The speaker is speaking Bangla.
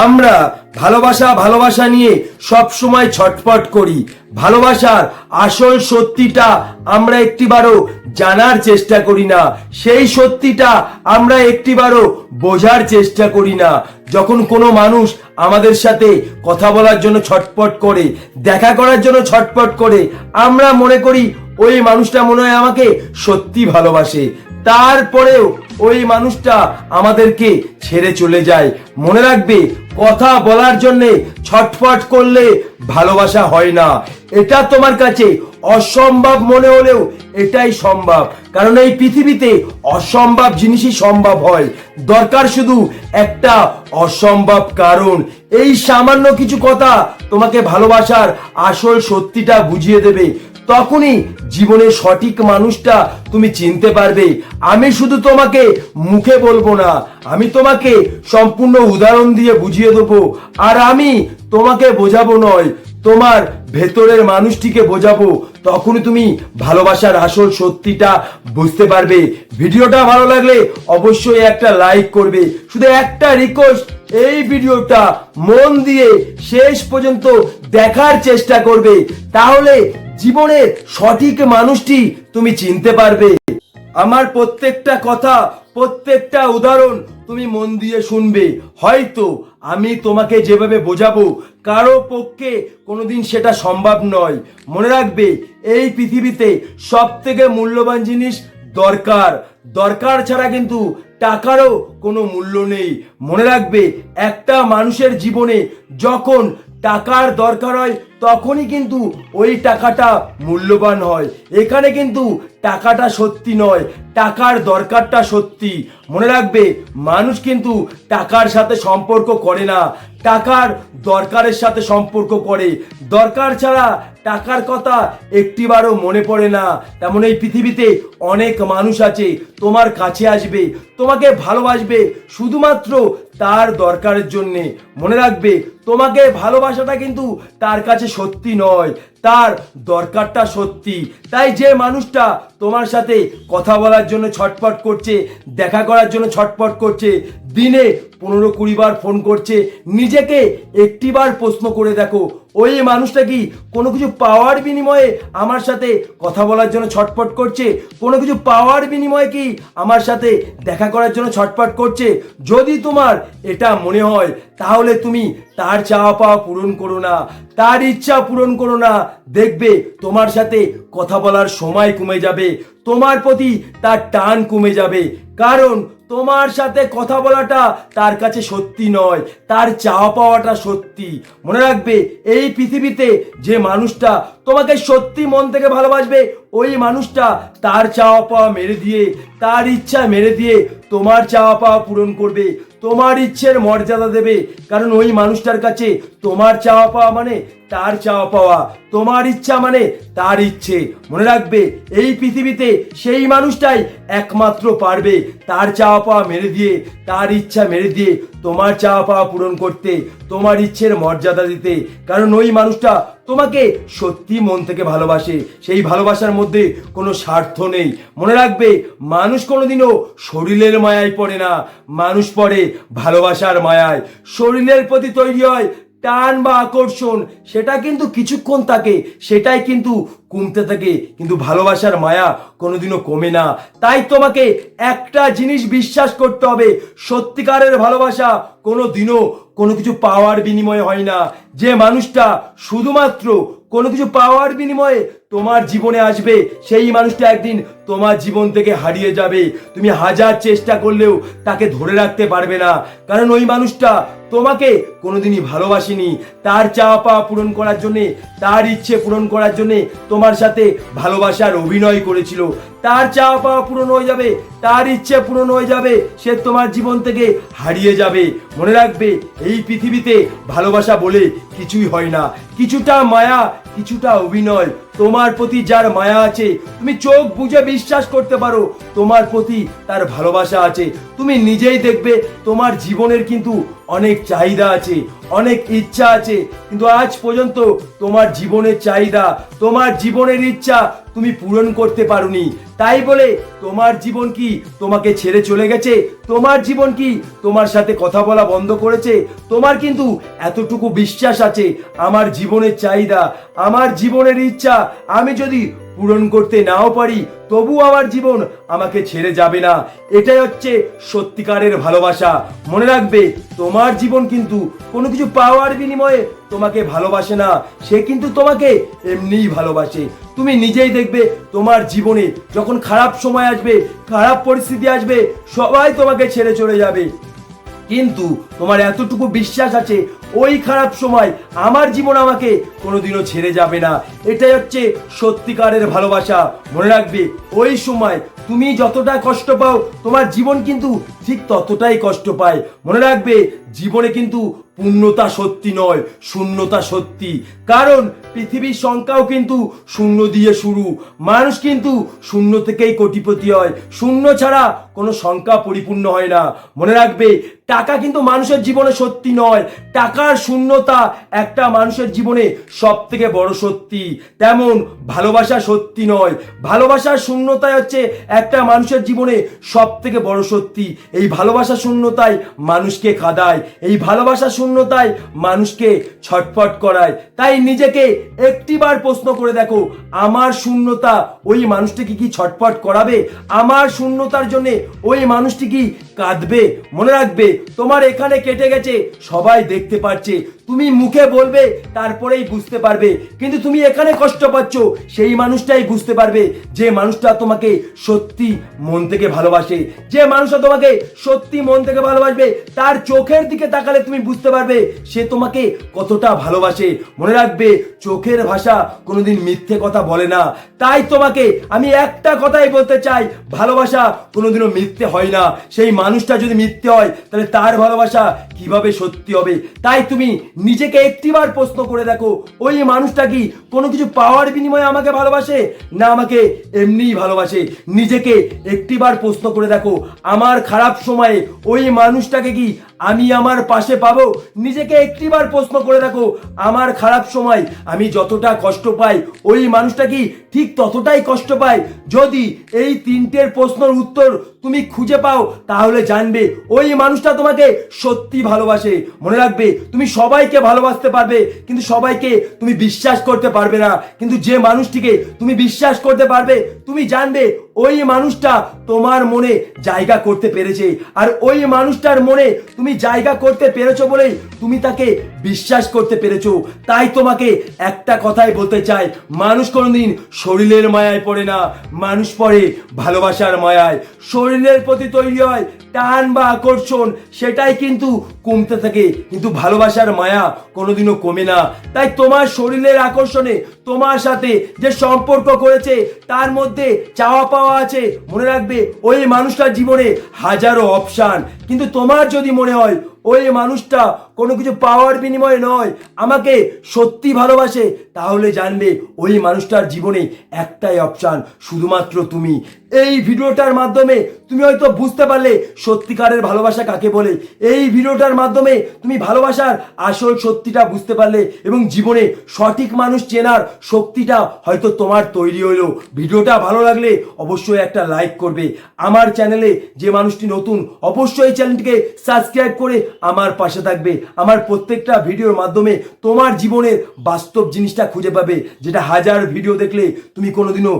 আমরা ভালোবাসা ভালোবাসা নিয়ে সব সময় ছটফট করি। ভালোবাসার আসল সত্যিটা আমরা একটিবারও জানার চেষ্টা করি না, সেই সত্যিটা আমরা একটিবারও বোঝার চেষ্টা করি না। যখন কোনো মানুষ আমাদের সাথে কথা বলার জন্য ছটফট করে, দেখা করার জন্য ছটফট করে, আমরা মনে করি ওই মানুষটা মনে হয় আমাকে সত্যি ভালোবাসে। তারপরেও ওই মানুষটা আমাদেরকে ছেড়ে চলে যায়। মনে রাখবে, কথা বলার জন্যে ছটফট করলে ভালোবাসা হয় না। এটা তোমার কাছে অসম্ভব মনে হলেও এটাই সম্ভব, কারণ এই পৃথিবীতে অসম্ভব জিনিসই সম্ভব হয়। দরকার শুধু একটা অসম্ভব কারণ। এই সামান্য কিছু কথা তোমাকে ভালোবাসার আসল সত্যিটা বুঝিয়ে দেবে। তখনই জীবনের সঠিক মানুষটা তুমি চিনতে পারবে। আমি শুধু তোমাকে মুখে বলবো না, আমি তোমাকে সম্পূর্ণ উদাহরণ দিয়ে বুঝিয়ে দেবো। আর আমি তোমাকে বোঝাবো নয়, তোমার ভেতরের মানুষটিকে বোঝাবো। তখনই তুমি ভালোবাসার আসল সত্যিটা বুঝতে পারবে। ভিডিওটা ভালো লাগলে অবশ্যই একটা লাইক করবে। শুধু একটা রিকোয়েস্ট, এই ভিডিওটা মন দিয়ে শেষ পর্যন্ত দেখার চেষ্টা করবে, তাহলে জীবনের সঠিক মানুষটি তুমি চিনতে পারবে। আমার প্রত্যেকটা কথা, প্রত্যেকটা উদাহরণ তুমি মন দিয়ে শুনবে। হয়তো আমি তোমাকে যেভাবে বোঝাবো কারো পক্ষে কোনোদিন সেটা সম্ভব নয়। মনে রাখবে, এই পৃথিবীতে সব থেকে মূল্যবান জিনিস দরকার। দরকার ছাড়া কিন্তু টাকারও কোনো মূল্য নেই। মনে রাখবে, একটা মানুষের জীবনে যখন টাকার দরকার হয় তখনই কিন্তু ওই টাকাটা মূল্যবান হয়। এখানে কিন্তু টাকাটা সত্যি নয়, টাকার দরকারটা সত্যি। মনে রাখবে, মানুষ কিন্তু টাকার সাথে সম্পর্ক করে না, টাকার দরকারের সাথে সম্পর্ক করে। দরকার ছাড়া টাকার কথা একটিবারও মনে পড়ে না। তেমন এই পৃথিবীতে অনেক মানুষ আছে তোমার কাছে আসবে, তোমাকে ভালোবাসবে শুধুমাত্র তার দরকারের জন্যে। মনে রাখবে, তোমাকে ভালোবাসাটা কিন্তু তার কাছে সত্যি নয়, তার দরকারটা সত্যি। তাই যে মানুষটা তোমার সাথে কথা বলার জন্য ছটফট করছে, দেখা করার জন্য ছটফট করছে, দিনে 15-20 বার ফোন করছে, নিজেকে একটিবার প্রশ্ন করে দেখো, ওই মানুষটা কি কোনো কিছু পাওয়ার বিনিময়ে আমার সাথে কথা বলার জন্য ছটফট করছে? কোনো কিছু পাওয়ার বিনিময়ে কি আমার সাথে দেখা করার জন্য ছটফট করছে? যদি তোমার এটা মনে হয়, তাহলে তুমি তার চাওয়া পাওয়া পূরণ করো না, তার ইচ্ছা পূরণ করো না। দেখবে তোমার সাথে কথা বলার সময় কমে যাবে, তোমার প্রতি তার টান কমে যাবে। কারণ তোমার সাথে কথা বলাটা তার কাছে সত্যি নয়, তার চাওয়া পাওয়াটা সত্যি। মনে রাখবে, এই পৃথিবীতে যে মানুষটা তোমাকে সত্যি মন থেকে ভালোবাসবে, ওই মানুষটা তার চাওয়া পাওয়া মেরে দিয়ে, তার ইচ্ছা মেরে দিয়ে তোমার চাওয়া পাওয়া পূরণ করবে, তোমার ইচ্ছের মর্যাদা দেবে। কারণ ওই মানুষটার কাছে তোমার চাওয়া পাওয়া মানে তার চাওয়া পাওয়া, তোমার ইচ্ছা মানে তার ইচ্ছে। মনে রাখবে, এই পৃথিবীতে সেই মানুষটাই একমাত্র পারবে তার চাওয়া পাওয়া মেরে দিয়ে, তার ইচ্ছা মেরে দিয়ে তোমার চাওয়া পাওয়া পূরণ করতে, তোমার ইচ্ছের মর্যাদা দিতে। কারণ ওই মানুষটা তোমাকে সত্যি মন থেকে ভালোবাসে, সেই ভালোবাসার মধ্যে কোনো স্বার্থ নেই। মনে রাখবে, মানুষ কোনোদিনও শরীরের মায়ায় পড়ে না, মানুষ পড়ে ভালোবাসার মায়ায়। শরীরের প্রতি তৈরি হয় টান বা আকর্ষণ, সেটা কিন্তু কিছুক্ষণ থাকে, সেটাই কিন্তু কমতে থাকে, কিন্তু ভালোবাসার মায়া কোনোদিনও কমে না। তাই তোমাকে একটা জিনিস বিশ্বাস করতে হবে, সত্যিকারের ভালোবাসা কোনোদিনও কোনো কিছু পাওয়ার বিনিময়ে হয় না। যে মানুষটা শুধুমাত্র কোনো কিছু পাওয়ার বিনিময়ে তোমার জীবনে আসবে, সেই মানুষটা একদিন তোমার জীবন থেকে হারিয়ে যাবে। তুমি হাজার চেষ্টা করলেও তাকে ধরে রাখতে পারবে না, কারণ ওই মানুষটা তোমাকে কোনোদিনই ভালোবাসেনি। তার চাওয়া পাওয়া পূরণ করার জন্যে, তার ইচ্ছে পূরণ করার জন্যে তোমার সাথে ভালোবাসার অভিনয় করেছিল। তার চাওয়া পাওয়া পূরণ হয়ে যাবে, তার ইচ্ছে পূরণ হয়ে যাবে, সে তোমার জীবন থেকে হারিয়ে যাবে। মনে রাখবে, এই পৃথিবীতে ভালোবাসা বলে কিছুই হয় না, কিছুটা মায়া, কিছুটা অভিনয়। তোমার প্রতি যার মায়া আছে, তুমি চোখ বুঝে বিশ্বাস করতে পারো তোমার প্রতি তার ভালোবাসা আছে। তুমি নিজেই দেখবে তোমার জীবনের কিন্তু অনেক চাহিদা আছে, অনেক ইচ্ছা আছে, কিন্তু আজ পর্যন্ত তোমার জীবনের চাহিদা, তোমার জীবনের ইচ্ছা তুমি পূরণ করতে পারোনি। তাই বলে তোমার জীবন কি তোমাকে ছেড়ে চলে গেছে? তোমার জীবন কি তোমার সাথে কথা বলা বন্ধ করেছে? তোমার কিন্তু এতটুকু বিশ্বাস আছে, আমার জীবনের চাহিদা, আমার জীবনের ইচ্ছা আমি যদি পূরণ করতে নাও পারি, তবু আমার জীবন আমাকে ছেড়ে যাবে না। এটাই হচ্ছে সত্যিকারের ভালোবাসা। মনে রাখবে, তোমার জীবন কিন্তু কোনো কিছু পাওয়ার বিনিময়ে তোমাকে ভালোবাসে না, সে কিন্তু তোমাকে এমনিই ভালোবাসে। তুমি নিজেই দেখবে, তোমার জীবনে যখন খারাপ সময় আসবে, খারাপ পরিস্থিতি আসবে, সবাই তোমাকে ছেড়ে চলে যাবে, কিন্তু তোমার এতটুকু বিশ্বাস আছে, ওই খারাপ সময় আমার জীবন আমাকে কোনোদিনও ছেড়ে যাবে না। এটাই হচ্ছে সত্যিকারের ভালোবাসা। মনে রাখবে, ওই সময় তুমি যতটা কষ্ট পাও, তোমার জীবন কিন্তু ঠিক ততটাই কষ্ট পায়। মনে রাখবে, জীবনে কিন্তু পূর্ণতা সত্যি নয়, শূন্যতা সত্যি। কারণ পৃথিবীর সংখ্যাও কিন্তু শূন্য দিয়ে শুরু। মানুষ কিন্তু শূন্য থেকেই কোটিপতি হয়, শূন্য ছাড়া কোনো সংখ্যা পরিপূর্ণ হয় না। মনে রাখবে, টাকা কিন্তু মানুষের জীবনে সত্যি নয়, টাকার শূন্যতা একটা মানুষের জীবনে সব থেকে বড় সত্যি। তেমন ভালোবাসা সত্যি নয়, ভালোবাসার শূন্যতাই হচ্ছে একটা মানুষের জীবনে সব থেকে বড় সত্যি। এই ভালোবাসা শূন্যতায় মানুষকে কাঁদায়, এই ভালোবাসা শূন্যতায় মানুষকে ছটফট করায়। তাই নিজেকে একটিবার প্রশ্ন করে দেখো, আমার শূন্যতা ওই মানুষটিকে কি ছটফট করাবে? আমার শূন্যতার জন্য ওই মানুষটি কি কাঁদবে? মনে রাখবে, তোমার এখানে কেটে গেছে, সবাই দেখতে পাচ্ছে, তুমি মুখে বলবে তারপরেই বুঝতে পারবে, কিন্তু তুমি এখানে কষ্ট পাচ্ছ, সেই মানুষটাই বুঝতে পারবে, যে মানুষটা তোমাকে সত্যি মন থেকে ভালোবাসে, যে মানুষটা তোমাকে সত্যি মন থেকে ভালোবাসবে, তার চোখের দিকে তাকালে তুমি বুঝতে পারবে সে তোমাকে কতটা ভালোবাসে। মনে রাখবে, চোখের ভাষা কোনোদিন মিথ্যে কথা বলে না। তাই তোমাকে আমি একটা কথাই বলতে চাই, ভালোবাসা কোনোদিনও মিথ্যে হয় না। সেই মানুষটা যদি মিথ্যে হয়, তাহলে তার ভালোবাসা কিভাবে সত্যি হবে? তাই তুমি নিজেকে একটিবার প্রশ্ন করে দেখো, ওই মানুষটা কি কোনো কিছু পাওয়ার বিনিময়ে আমাকে ভালোবাসে, না আমাকে এমনিই ভালোবাসে? নিজেকে একটিবার প্রশ্ন করে দেখো, আমার খারাপ সময়ে ওই মানুষটাকে কি আমি আমার পাশে পাবো? নিজেকে একটিবার প্রশ্ন করে দেখো, আমার খারাপ সময় আমি যতটা কষ্ট পাই, ওই মানুষটা কি ঠিক ততটাই কষ্ট পায়? যদি এই তিনটের প্রশ্নের উত্তর তুমি খুঁজে পাও, তাহলে জানবে ওই মানুষটা তোমাকে সত্যি ভালোবাসে। মনে রাখবে, তুমি সবাইকে ভালোবাসতে পারবে, কিন্তু সবাইকে তুমি বিশ্বাস করতে পারবে না। কিন্তু যে মানুষটিকে তুমি বিশ্বাস করতে পারবে, তুমি জানবে ওই মানুষটা তোমার মনে জায়গা করতে পেরেছে, আর ওই মানুষটার মনে তুমি জায়গা করতে পেরেছো বলেই তুমি তাকে বিশ্বাস করতে পেরেছো। তাই তোমাকে একটা কথাই বলতে চাই, মানুষ কোনোদিন শরীরের মায়ায় পড়ে না, মানুষ পড়ে ভালোবাসার মায়ায়। শরীরের প্রতি তৈরি হয় টান বা আকর্ষণ, সেটাই কিন্তু কমতে থাকে, কিন্তু ভালোবাসার মায়া কোনোদিনও কমে না। তাই তোমার শরীরের আকর্ষণে তোমার সাথে যে সম্পর্ক করেছে, তার মধ্যে চাওয়া পাওয়া আছে। মনে রাখবে, ওই মানুষটার জীবনে হাজারো অপশান, কিন্তু তোমার যদি মনে হয় ওই মানুষটা কোনো কিছু পাওয়ার বিনিময়ে নয়, আমাকে সত্যি ভালোবাসে, তাহলে জানবে ওই মানুষটার জীবনে একটাই অপশান, শুধুমাত্র তুমি। এই ভিডিওটার মাধ্যমে তুমি হয়তো বুঝতে পারলে সত্যিকারের ভালোবাসা কাকে বলে। এই ভিডিওটার মাধ্যমে তুমি ভালোবাসার আসল সত্যিটা বুঝতে পারলে, এবং জীবনে সঠিক মানুষ চেনার শক্তিটা হয়তো তোমার তৈরি হলো। ভিডিওটা ভালো লাগলে অবশ্যই একটা লাইক করবে। আমার চ্যানেলে যে মানুষটি নতুন, অবশ্যই এই চ্যানেলটিকে সাবস্ক্রাইব করে আমার পাশে থাকবে। আমার প্রত্যেকটা ভিডিওর মাধ্যমে তোমার জীবনের বাস্তব জিনিসটা খুঁজে পাবে, যেটা হাজার ভিডিও দেখলে তুমি কোনোদিনও